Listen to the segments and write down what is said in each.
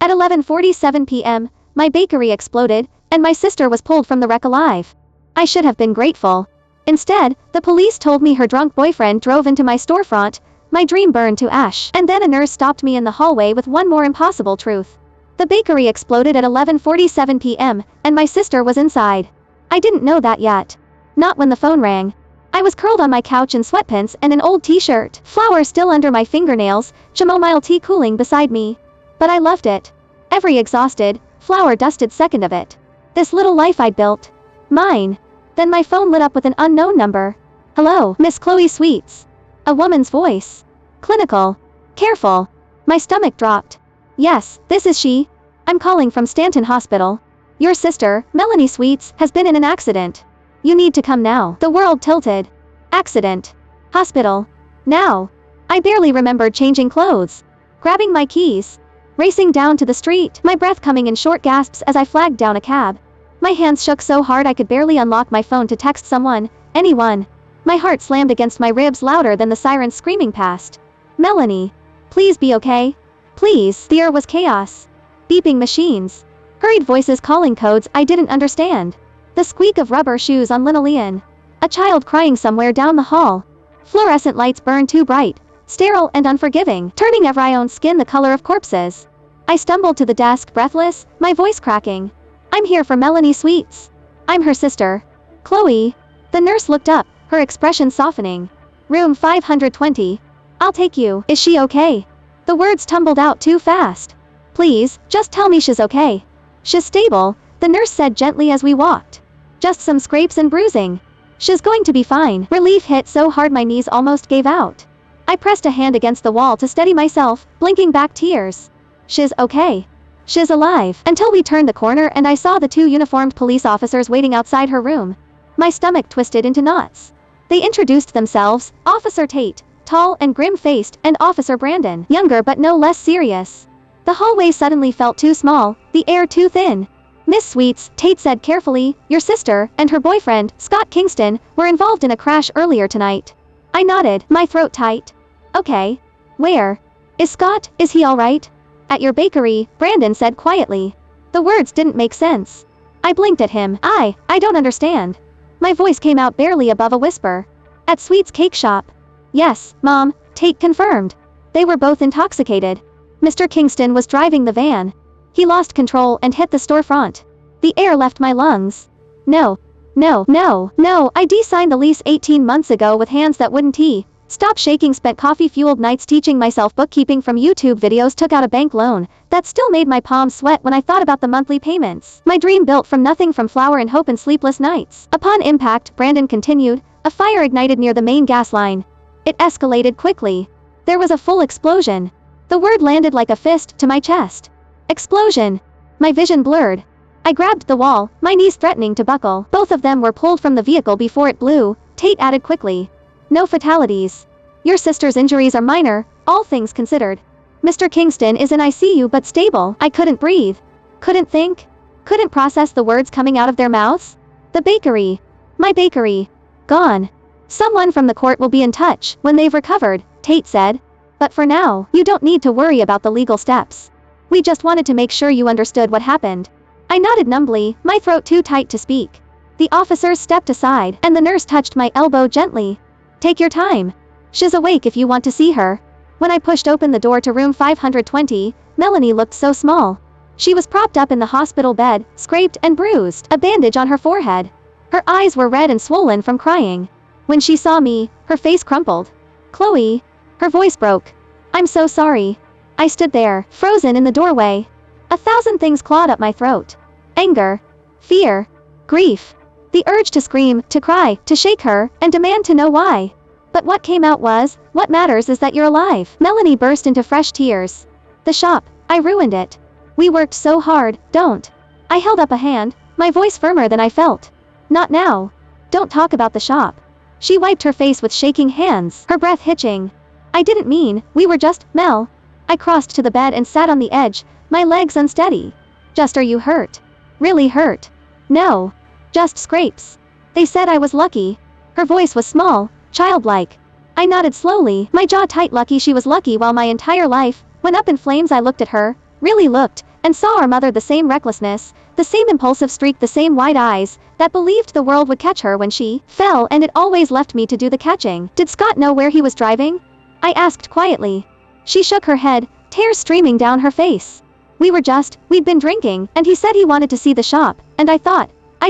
At 11:47 p.m., my bakery exploded, and my sister was pulled from the wreck alive. I should have been grateful. Instead, the police told me her drunk boyfriend drove into my storefront, my dream burned to ash, and then a nurse stopped me in the hallway with one more impossible truth. The bakery exploded at 11:47 p.m., and my sister was inside. I didn't know that yet. Not when the phone rang. I was curled on my couch in sweatpants and an old t-shirt, flour still under my fingernails, chamomile tea cooling beside me. But I loved it. Every exhausted, flour-dusted second of it. This little life I'd built. Mine. Then my phone lit up with an unknown number. Hello, Miss Chloe Sweets. A woman's voice. Clinical. Careful. My stomach dropped. Yes, this is she. I'm calling from Stanton Hospital. Your sister, Melanie Sweets, has been in an accident. You need to come now. The world tilted. Accident. Hospital. Now. I barely remembered changing clothes. Grabbing my keys. Racing down to the street, my breath coming in short gasps as I flagged down a cab. My hands shook so hard I could barely unlock my phone to text someone, anyone. My heart slammed against my ribs louder than the sirens screaming past. Melanie. Please be okay. Please. The air was chaos. Beeping machines. Hurried voices calling codes I didn't understand. The squeak of rubber shoes on linoleum. A child crying somewhere down the hall. Fluorescent lights burned too bright, sterile and unforgiving, turning every own skin the color of corpses. I stumbled to the desk breathless, my voice cracking. I'm here for Melanie Sweets. I'm her sister. Chloe. The nurse looked up, her expression softening. Room 520. I'll take you. Is she okay? The words tumbled out too fast. Please, just tell me she's okay. She's stable, the nurse said gently as we walked. Just some scrapes and bruising. She's going to be fine. Relief hit so hard my knees almost gave out. I pressed a hand against the wall to steady myself, blinking back tears. She's okay. She's alive. Until we turned the corner and I saw the two uniformed police officers waiting outside her room. My stomach twisted into knots. They introduced themselves, Officer Tate, tall and grim-faced, and Officer Brandon, younger but no less serious. The hallway suddenly felt too small, the air too thin. Miss Sweets, Tate said carefully, your sister, and her boyfriend, Scott Kingston, were involved in a crash earlier tonight. I nodded, my throat tight. Okay. Where? Is Scott, is he alright? At your bakery, Brandon said quietly. The words didn't make sense. I blinked at him. I don't understand. My voice came out barely above a whisper. At Sweet's cake shop. Yes, Mom, Tate confirmed. They were both intoxicated. Mr. Kingston was driving the van. He lost control and hit the storefront. The air left my lungs. No, I de-signed the lease 18 months ago with hands that wouldn't stop shaking. Spent coffee-fueled nights teaching myself bookkeeping from YouTube videos. Took out a bank loan that still made my palms sweat when I thought about the monthly payments. My dream built from nothing, from flour and hope and sleepless nights. Upon impact, Brandon continued, a fire ignited near the main gas line. It escalated quickly. There was a full explosion. The word landed like a fist to my chest. Explosion. My vision blurred. I grabbed the wall, my knees threatening to buckle. Both of them were pulled from the vehicle before it blew. Tate added quickly. No fatalities. Your sister's injuries are minor, all things considered. Mr. Kingston is in ICU but stable. I couldn't breathe. Couldn't think. Couldn't process the words coming out of their mouths. The bakery. My bakery. Gone. Someone from the court will be in touch when they've recovered, Tate said. But for now, you don't need to worry about the legal steps. We just wanted to make sure you understood what happened. I nodded numbly, my throat too tight to speak. The officers stepped aside, and the nurse touched my elbow gently. Take your time. She's awake if you want to see her. When I pushed open the door to room 520, Melanie looked so small. She was propped up in the hospital bed, scraped and bruised, a bandage on her forehead. Her eyes were red and swollen from crying. When she saw me, her face crumpled. Chloe. Her voice broke. I'm so sorry. I stood there, frozen in the doorway. 1,000 things clawed up my throat. Anger. Fear. Grief. The urge to scream, to cry, to shake her, and demand to know why. But what came out was, what matters is that you're alive. Melanie burst into fresh tears. The shop, I ruined it. We worked so hard, don't. I held up a hand, my voice firmer than I felt. Not now. Don't talk about the shop. She wiped her face with shaking hands, her breath hitching. I didn't mean, we were just, Mel. I crossed to the bed and sat on the edge, my legs unsteady. Just, are you hurt? Really hurt? No. Just scrapes. They said I was lucky. Her voice was small, childlike. I nodded slowly, my jaw tight. Lucky she was lucky while my entire life went up in flames. I looked at her, really looked, and saw our mother, the same recklessness, the same impulsive streak, the same wide eyes, that believed the world would catch her when she fell, and it always left me to do the catching. Did Scott know where he was driving? I asked quietly. She shook her head, tears streaming down her face. We'd been drinking, and he said he wanted to see the shop, and I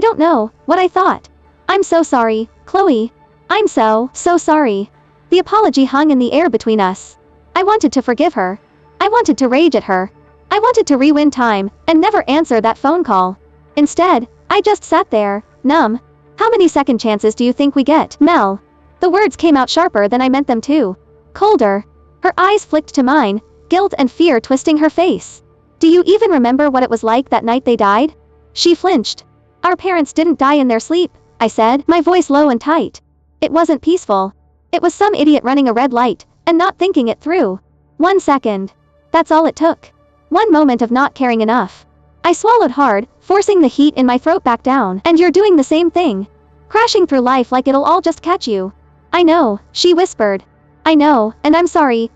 don't know what I thought. I'm so sorry, Chloe. I'm so sorry. The apology hung in the air between us. I wanted to forgive her. I wanted to rage at her. I wanted to rewind time, and never answer that phone call. Instead, I just sat there, numb. How many second chances do you think we get, Mel? The words came out sharper than I meant them to. Colder. Her eyes flicked to mine, guilt and fear twisting her face. Do you even remember what it was like that night they died? She flinched. Our parents didn't die in their sleep, I said, my voice low and tight. It wasn't peaceful. It was some idiot running a red light, and not thinking it through. 1 second. That's all it took. One moment of not caring enough. I swallowed hard, forcing the heat in my throat back down. And you're doing the same thing. Crashing through life like it'll all just catch you. I know, she whispered. I know, and I'm sorry.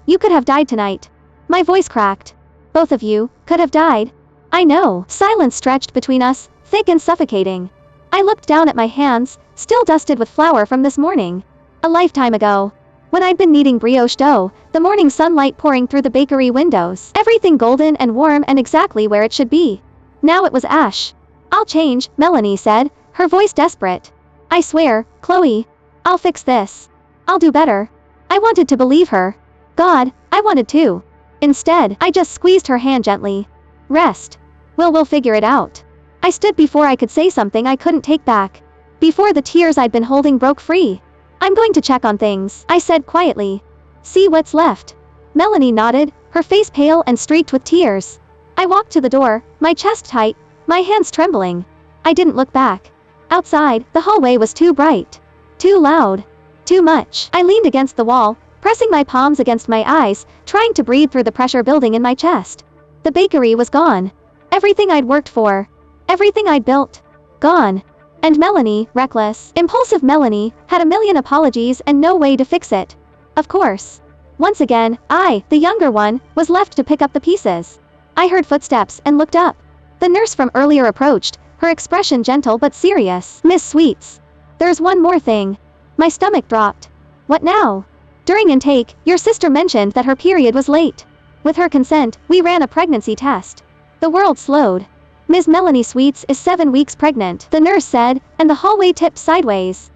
You could have died tonight. My voice cracked. Both of you could have died. I know. Silence stretched between us, thick and suffocating. I looked down at my hands, still dusted with flour from this morning. A lifetime ago. When I'd been kneading brioche dough, the morning sunlight pouring through the bakery windows, everything golden and warm and exactly where it should be. Now it was ash. I'll change, Melanie said, her voice desperate. I swear, Chloe. I'll fix this. I'll do better. I wanted to believe her. God, I wanted to. Instead, I just squeezed her hand gently. Rest. We'll figure it out. I stood before I could say something I couldn't take back. Before the tears I'd been holding broke free. I'm going to check on things, I said quietly. See what's left. Melanie nodded, her face pale and streaked with tears. I walked to the door, my chest tight, my hands trembling. I didn't look back. Outside, the hallway was too bright. Too loud. Too much. I leaned against the wall, pressing my palms against my eyes, trying to breathe through the pressure building in my chest. The bakery was gone. Everything I'd worked for. Everything I'd built. Gone. And Melanie, reckless, impulsive Melanie, had a million apologies and no way to fix it. Of course. Once again, I, the younger one, was left to pick up the pieces. I heard footsteps and looked up. The nurse from earlier approached, her expression gentle but serious. Miss Sweets. There's one more thing. My stomach dropped. What now? During intake, your sister mentioned that her period was late. With her consent, we ran a pregnancy test. The world slowed. Ms. Melanie Sweets is 7 weeks pregnant, the nurse said, and the hallway tipped sideways.